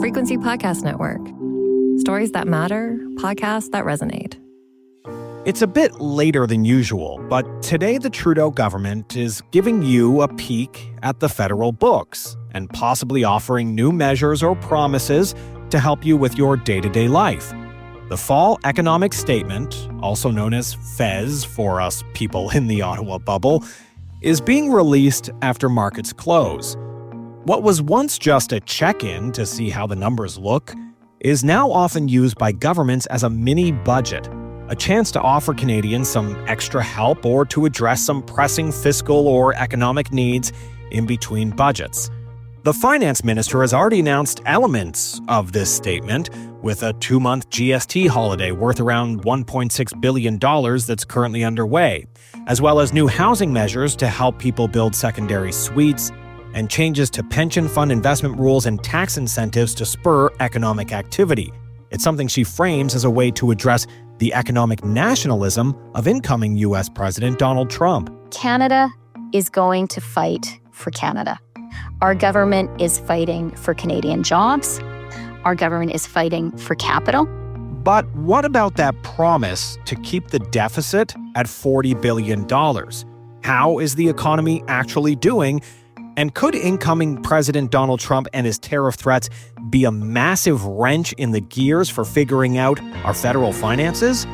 Frequency Podcast Network. Stories that matter, podcasts that resonate. It's a bit later than usual, but today the Trudeau government is giving you a peek at the federal books and possibly offering new measures or promises to help you with your day-to-day life. The Fall Economic Statement, also known as FES for us people in the Ottawa bubble, is being released after markets close. What was once just a check-in to see how the numbers look is now often used by governments as a mini budget, a chance to offer Canadians some extra help or to address some pressing fiscal or economic needs in between budgets. The finance minister has already announced elements of this statement, with a 2-month GST holiday worth around $1.6 billion that's currently underway, as well as new housing measures to help people build secondary suites, and changes to pension fund investment rules and tax incentives to spur economic activity. It's something she frames as a way to address the economic nationalism of incoming U.S. President Donald Trump. Canada is going to fight for Canada. Our government is fighting for Canadian jobs. Our government is fighting for capital. But what about that promise to keep the deficit at $40 billion? How is the economy actually doing? And could incoming President Donald Trump and his tariff threats be a massive wrench in the gears for figuring out our federal finances?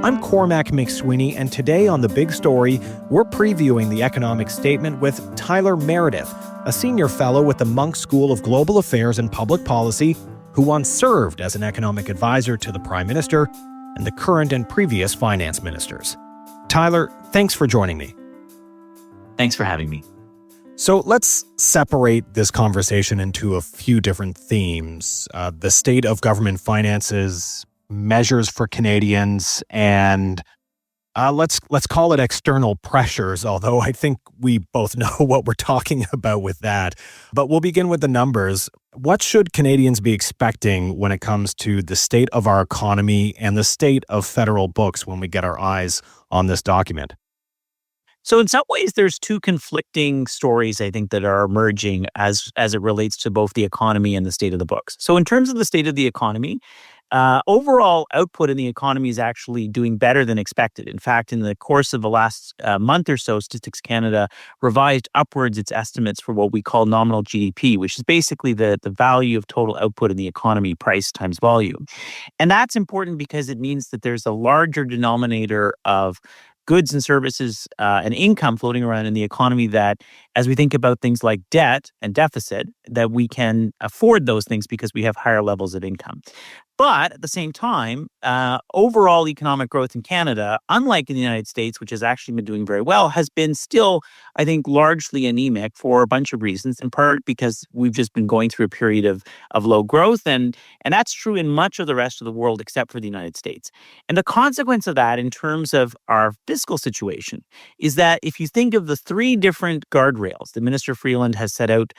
I'm Cormac Sweeney, and today on The Big Story, we're previewing the economic statement with Tyler Meredith, a senior fellow with the Munk School of Global Affairs and Public Policy, who once served as an economic advisor to the Prime Minister and the current and previous finance ministers. Tyler, thanks for joining me. Thanks for having me. So let's separate this conversation into a few different themes. The state of government finances, measures for Canadians, and let's call it external pressures, although I think we both know what we're talking about with that. But we'll begin with the numbers. What should Canadians be expecting when it comes to the state of our economy and the state of federal books when we get our eyes on this document? So in some ways, there's two conflicting stories, I think, that are emerging as it relates to both the economy and the state of the books. So in terms of the state of the economy, overall output in the economy is actually doing better than expected. In fact, in the course of the last month or so, Statistics Canada revised upwards its estimates for what we call nominal GDP, which is basically the value of total output in the economy, price times volume. And that's important because it means that there's a larger denominator of goods and services and income floating around in the economy that, as we think about things like debt and deficit, that we can afford those things because we have higher levels of income. But at the same time, overall economic growth in Canada, unlike in the United States, which has actually been doing very well, has been still, I think, largely anemic for a bunch of reasons, in part because we've just been going through a period of low growth. And that's true in much of the rest of the world, except for the United States. And the consequence of that in terms of our fiscal situation is that if you think of the three different guardrails that Minister Freeland has set out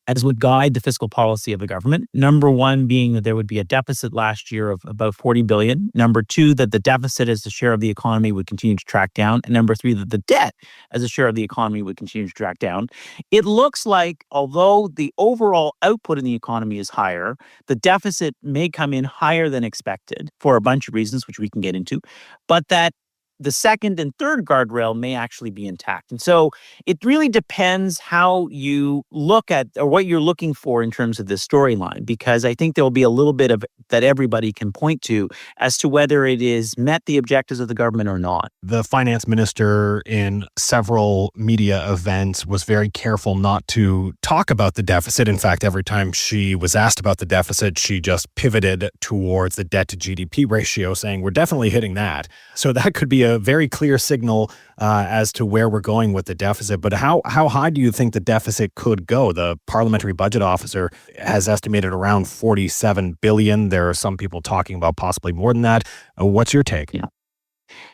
as would guide the fiscal policy of the government. Number one being that there would be a deficit last year of about $40 billion. Number two, that the deficit as a share of the economy would continue to track down. And number three, that the debt as a share of the economy would continue to track down. It looks like, although the overall output in the economy is higher, the deficit may come in higher than expected for a bunch of reasons, which we can get into, but that the second and third guardrail may actually be intact. And so it really depends how you look at or what you're looking for in terms of this storyline, because I think there will be a little bit of that everybody can point to as to whether it is met the objectives of the government or not. The finance minister in several media events was very careful not to talk about the deficit. In fact, every time she was asked about the deficit, she just pivoted towards the debt to GDP ratio, saying we're definitely hitting that. So that could be a very clear signal as to where we're going with the deficit. But how high do you think the deficit could go? The parliamentary budget officer has estimated around $47 billion. There are some people talking about possibly more than that. What's your take? Yeah.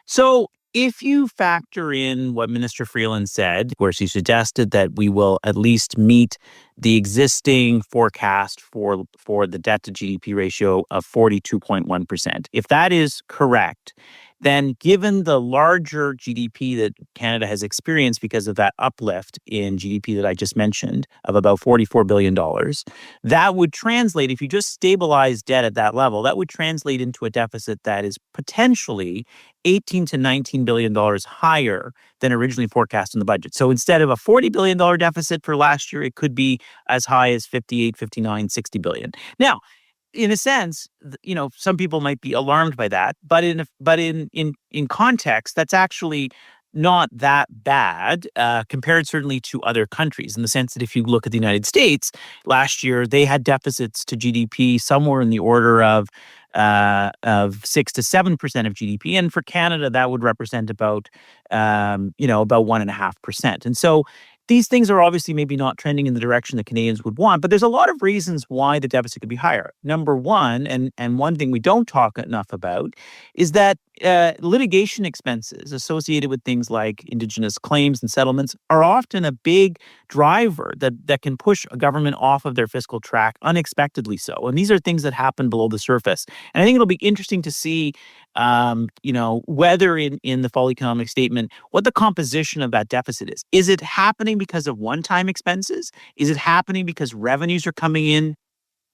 So if you factor in what Minister Freeland said, where she suggested that we will at least meet the existing forecast for the debt to GDP ratio of 42.1%, if that is correct, then given the larger GDP that Canada has experienced because of that uplift in GDP that I just mentioned of about $44 billion, that would translate, if you just stabilize debt at that level, that would translate into a deficit that is potentially $18 to $19 billion higher than originally forecast in the budget. So instead of a $40 billion deficit for last year, it could be as high as 58, 59, 60 billion. Now, in a sense, some people might be alarmed by that, but in context, that's actually not that bad compared certainly to other countries, in the sense that if you look at the United States, last year they had deficits to GDP somewhere in the order of 6 to 7% of GDP, and for Canada that would represent about 1.5%. And so these things are obviously maybe not trending in the direction that Canadians would want, but there's a lot of reasons why the deficit could be higher. Number one, and one thing we don't talk enough about, is that litigation expenses associated with things like Indigenous claims and settlements are often a big driver that can push a government off of their fiscal track unexpectedly so. And these are things that happen below the surface. And I think it'll be interesting to see whether in the fall economic statement, what the composition of that deficit is. Is it happening because of one-time expenses? Is it happening because revenues are coming in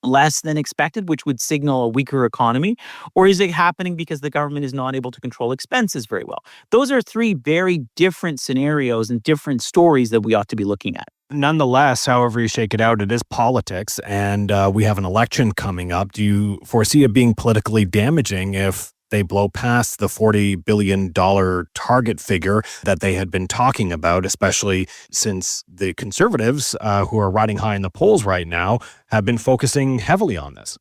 less than expected, which would signal a weaker economy? Or is it happening because the government is not able to control expenses very well? Those are three very different scenarios and different stories that we ought to be looking at. Nonetheless, however you shake it out, it is politics, and we have an election coming up. Do you foresee it being politically damaging if they blow past the $40 billion target figure that they had been talking about, especially since the Conservatives, who are riding high in the polls right now, have been focusing heavily on this?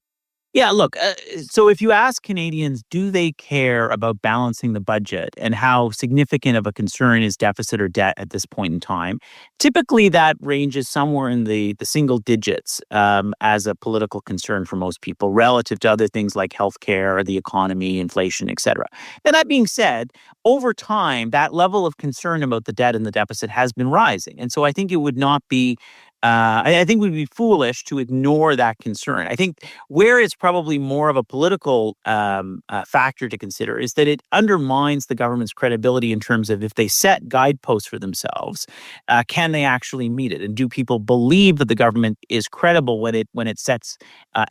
Yeah, look, so if you ask Canadians, do they care about balancing the budget and how significant of a concern is deficit or debt at this point in time, typically that ranges somewhere in the single digits as a political concern for most people relative to other things like healthcare, the economy, inflation, et cetera. Now, that being said, over time, that level of concern about the debt and the deficit has been rising. And so I think it would not be I think we'd be foolish to ignore that concern. I think where it's probably more of a political factor to consider is that it undermines the government's credibility in terms of if they set guideposts for themselves, can they actually meet it? And do people believe that the government is credible when it sets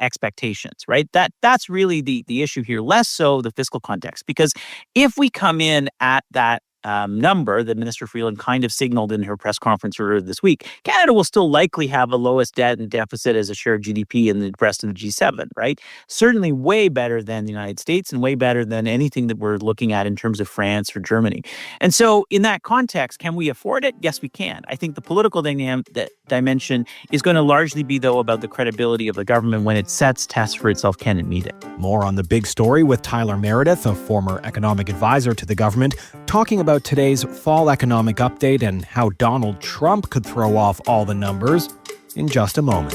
expectations, right? That's really the issue here, less so the fiscal context. Because if we come in at that number that Minister Freeland kind of signaled in her press conference earlier this week, Canada will still likely have the lowest debt and deficit as a share of GDP in the rest of the G7, right? Certainly way better than the United States and way better than anything that we're looking at in terms of France or Germany. And so in that context, can we afford it? Yes, we can. I think the political dimension is going to largely be, though, about the credibility of the government when it sets tests for itself. Can it meet it? More on the big story with Tyler Meredith, a former economic advisor to the government, talking about today's fall economic update and how Donald Trump could throw off all the numbers in just a moment.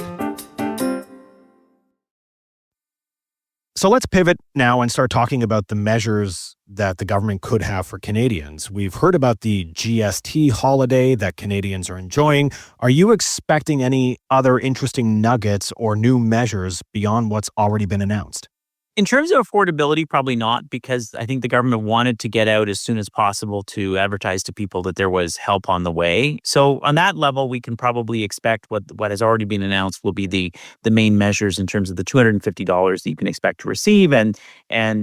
So let's pivot now and start talking about the measures that the government could have for Canadians. We've heard about the GST holiday that Canadians are enjoying. Are you expecting any other interesting nuggets or new measures beyond what's already been announced? In terms of affordability, probably not, because I think the government wanted to get out as soon as possible to advertise to people that there was help on the way. So on that level, we can probably expect what has already been announced will be the main measures in terms of the $250 that you can expect to receive and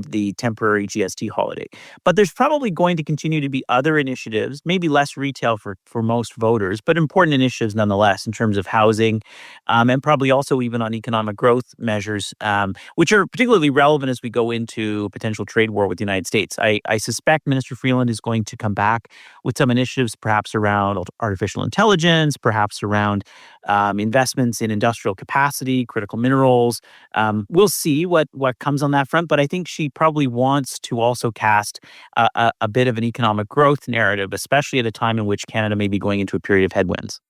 the temporary GST holiday. But there's probably going to continue to be other initiatives, maybe less retail for most voters, but important initiatives nonetheless in terms of housing and probably also even on economic growth measures, which are particularly relevant as we go into a potential trade war with the United States. I suspect Minister Freeland is going to come back with some initiatives, perhaps around artificial intelligence, perhaps around investments in industrial capacity, critical minerals. We'll see what comes on that front, but I think she probably wants to also cast a bit of an economic growth narrative, especially at a time in which Canada may be going into a period of headwinds.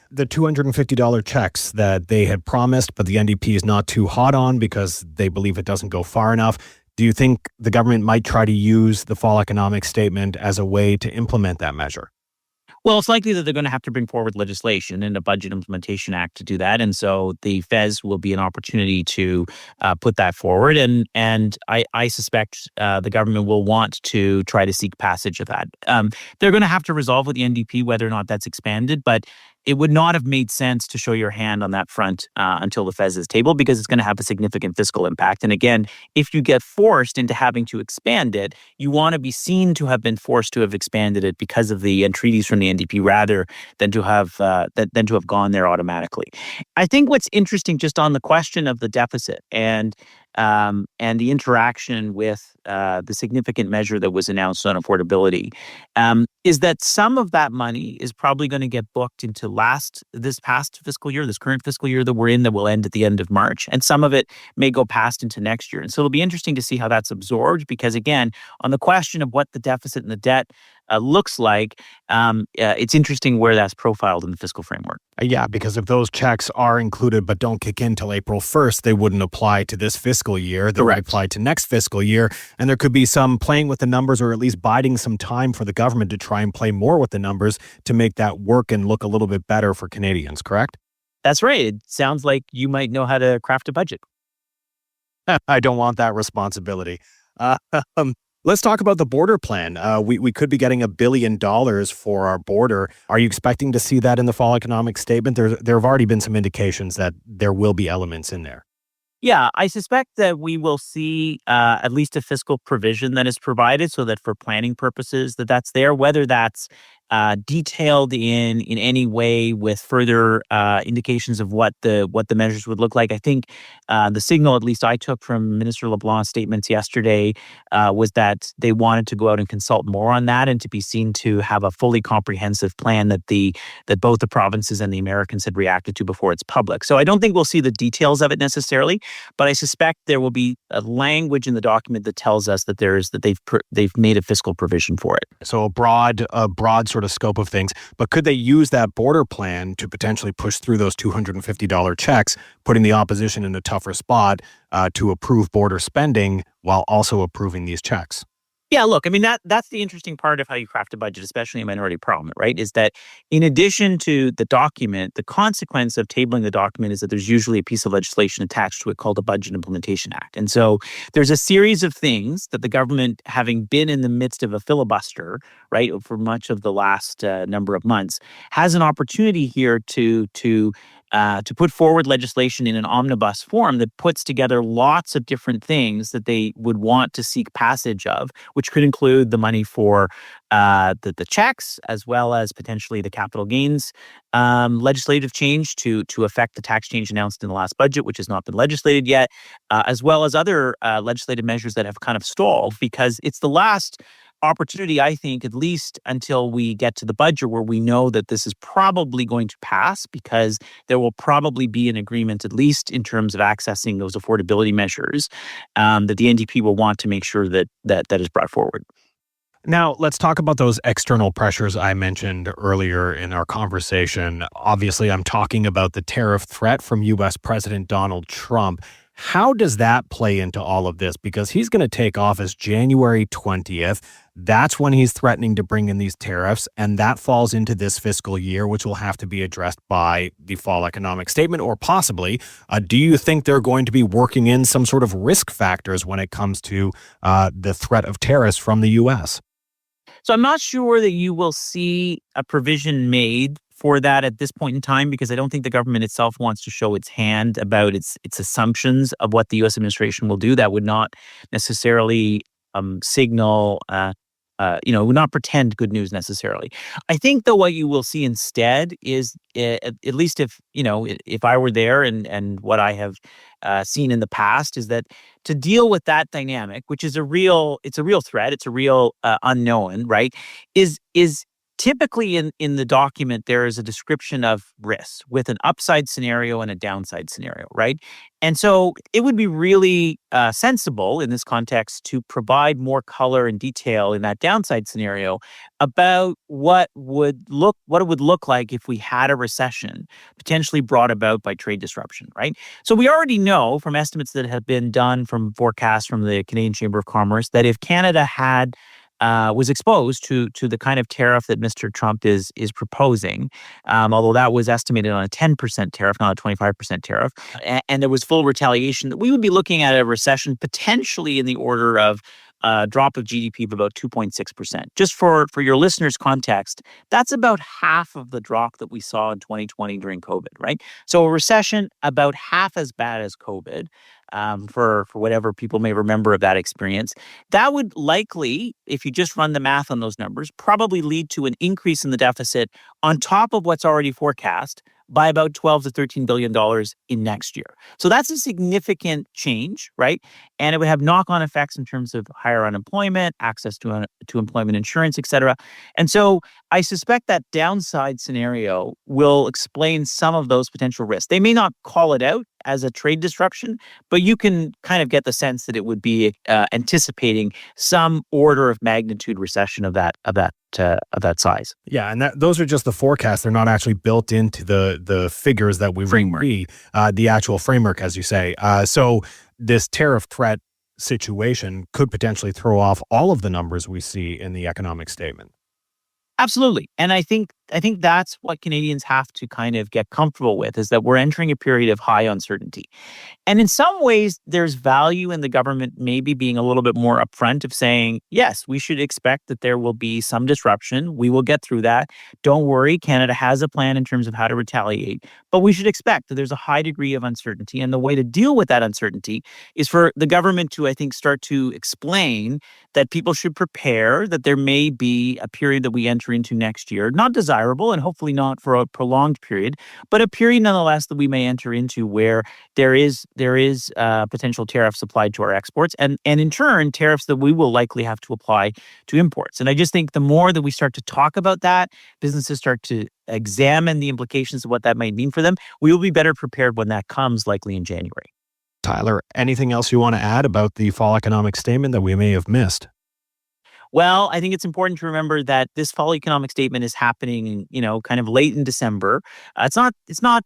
The $250 checks that they had promised, but the NDP is not too hot on because they believe it doesn't go far enough. Do you think the government might try to use the fall economic statement as a way to implement that measure? Well, it's likely that they're going to have to bring forward legislation and a Budget Implementation Act to do that, and so the Fez will be an opportunity to put that forward. And I suspect the government will want to try to seek passage of that. They're going to have to resolve with the NDP whether or not that's expanded, but it would not have made sense to show your hand on that front until the Fez is tabled, because it's going to have a significant fiscal impact. And again, if you get forced into having to expand it, you want to be seen to have been forced to have expanded it because of the entreaties from the NDP, rather than to have gone there automatically. I think what's interesting, just on the question of the deficit and the interaction with the significant measure that was announced on affordability, is that some of that money is probably going to get booked into this past fiscal year, this current fiscal year that we're in, that will end at the end of March, and some of it may go past into next year. And so it'll be interesting to see how that's absorbed, because again, on the question of what the deficit and the debt looks like, it's interesting where that's profiled in the fiscal framework. Yeah, because if those checks are included but don't kick in till April 1st, they wouldn't apply to this fiscal year. They would apply to next fiscal year. And there could be some playing with the numbers, or at least biding some time for the government to try and play more with the numbers to make that work and look a little bit better for Canadians, correct? That's right. It sounds like you might know how to craft a budget. I don't want that responsibility. Let's talk about the border plan. We could be getting $1 billion for our border. Are you expecting to see that in the fall economic statement? There have already been some indications that there will be elements in there. Yeah, I suspect that we will see at least a fiscal provision that is provided, so that for planning purposes that's there. Whether that's detailed in any way with further indications of what the measures would look like. I think the signal, at least I took from Minister LeBlanc's statements yesterday, was that they wanted to go out and consult more on that, and to be seen to have a fully comprehensive plan that both the provinces and the Americans had reacted to before it's public. So I don't think we'll see the details of it necessarily, but I suspect there will be a language in the document that tells us that they've made a fiscal provision for it. So a broad sort of scope of things. But could they use that border plan to potentially push through those $250 checks, putting the opposition in a tougher spot to approve border spending while also approving these checks? Yeah, look, I mean, that's the interesting part of how you craft a budget, especially in minority parliament, right? Is that in addition to the document, the consequence of tabling the document is that there's usually a piece of legislation attached to it called the Budget Implementation Act. And so there's a series of things that the government, having been in the midst of a filibuster, right, for much of the last number of months, has an opportunity here to put forward legislation in an omnibus form that puts together lots of different things that they would want to seek passage of, which could include the money for the checks, as well as potentially the capital gains legislative change to affect the tax change announced in the last budget, which has not been legislated yet, as well as other legislative measures that have kind of stalled, because it's the last opportunity, I think, at least until we get to the budget, where we know that this is probably going to pass, because there will probably be an agreement, at least in terms of accessing those affordability measures, that the NDP will want to make sure that is brought forward. Now, let's talk about those external pressures I mentioned earlier in our conversation. Obviously, I'm talking about the tariff threat from U.S. President Donald Trump. How does that play into all of this? Because he's going to take office January 20th. That's when he's threatening to bring in these tariffs, and that falls into this fiscal year, which will have to be addressed by the fall economic statement, or possibly. Do you think they're going to be working in some sort of risk factors when it comes to the threat of tariffs from the U.S.? So I'm not sure that you will see a provision made for that at this point in time, because I don't think the government itself wants to show its hand about its assumptions of what the U.S. administration will do. That would not necessarily signal, would not pretend good news necessarily. I think, though, what you will see instead is, at least if I were there, and what I have seen in the past, is that to deal with that dynamic, which is a real threat, it's a real unknown, right, is typically in the document, there is a description of risks with an upside scenario and a downside scenario, right? And so it would be really sensible in this context to provide more color and detail in that downside scenario about what it would look like if we had a recession potentially brought about by trade disruption, right? So we already know from estimates that have been done from forecasts from the Canadian Chamber of Commerce that if Canada had was exposed to the kind of tariff that Mr. Trump is proposing, although that was estimated on a 10% tariff, not a 25% tariff. And there was full retaliation that we would be looking at a recession potentially in the order of a drop of GDP of about 2.6%. Just for your listeners' context, that's about half of the drop that we saw in 2020 during COVID, right? So a recession about half as bad as COVID, for whatever people may remember of that experience. That would likely, if you just run the math on those numbers, probably lead to an increase in the deficit on top of what's already forecast by about $12 to $13 billion in next year. So that's a significant change, right? And it would have knock-on effects in terms of higher unemployment, access to employment insurance, et cetera. And so I suspect that downside scenario will explain some of those potential risks. They may not call it out as a trade disruption, but you can kind of get the sense that it would be anticipating some order of magnitude recession of that size. Yeah, and those are just the forecasts. They're not actually built into the figures that we Framework. see, the actual framework, as you say. So this tariff threat situation could potentially throw off all of the numbers we see in the economic statement. Absolutely. And I think that's what Canadians have to kind of get comfortable with, is that we're entering a period of high uncertainty. And in some ways, there's value in the government maybe being a little bit more upfront of saying, yes, we should expect that there will be some disruption. We will get through that. Don't worry, Canada has a plan in terms of how to retaliate. But we should expect that there's a high degree of uncertainty. And the way to deal with that uncertainty is for the government to, I think, start to explain that people should prepare, that there may be a period that we enter into next year, not desirable and hopefully not for a prolonged period, but a period nonetheless that we may enter into where there is potential tariffs applied to our exports and in turn tariffs that we will likely have to apply to imports. And I just think the more that we start to talk about that, businesses start to examine the implications of what that might mean for them, we will be better prepared when that comes, likely in January. Tyler, anything else you want to add about the fall economic statement that we may have missed? Well, I think it's important to remember that this fall economic statement is happening, kind of late in December. It's not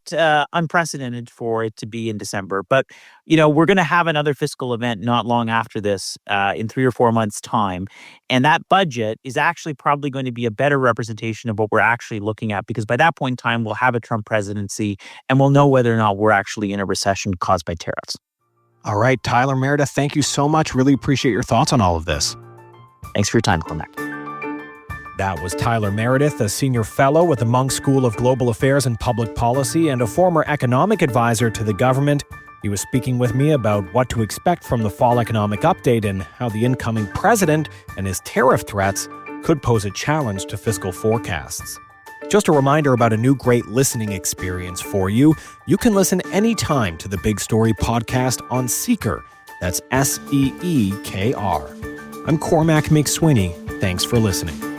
unprecedented for it to be in December, but we're going to have another fiscal event not long after this, in 3 or 4 months' time, and that budget is actually probably going to be a better representation of what we're actually looking at, because by that point in time we'll have a Trump presidency and we'll know whether or not we're actually in a recession caused by tariffs. All right, Tyler, Meredith, thank you so much. Really appreciate your thoughts on all of this. Thanks for your time, Cormac. That was Tyler Meredith, a senior fellow with the Munk School of Global Affairs and Public Policy and a former economic advisor to the government. He was speaking with me about what to expect from the fall economic update and how the incoming president and his tariff threats could pose a challenge to fiscal forecasts. Just a reminder about a new great listening experience for you. You can listen anytime to the Big Story podcast on Seeker. That's SEEKR. I'm Cormac Sweeney. Thanks for listening.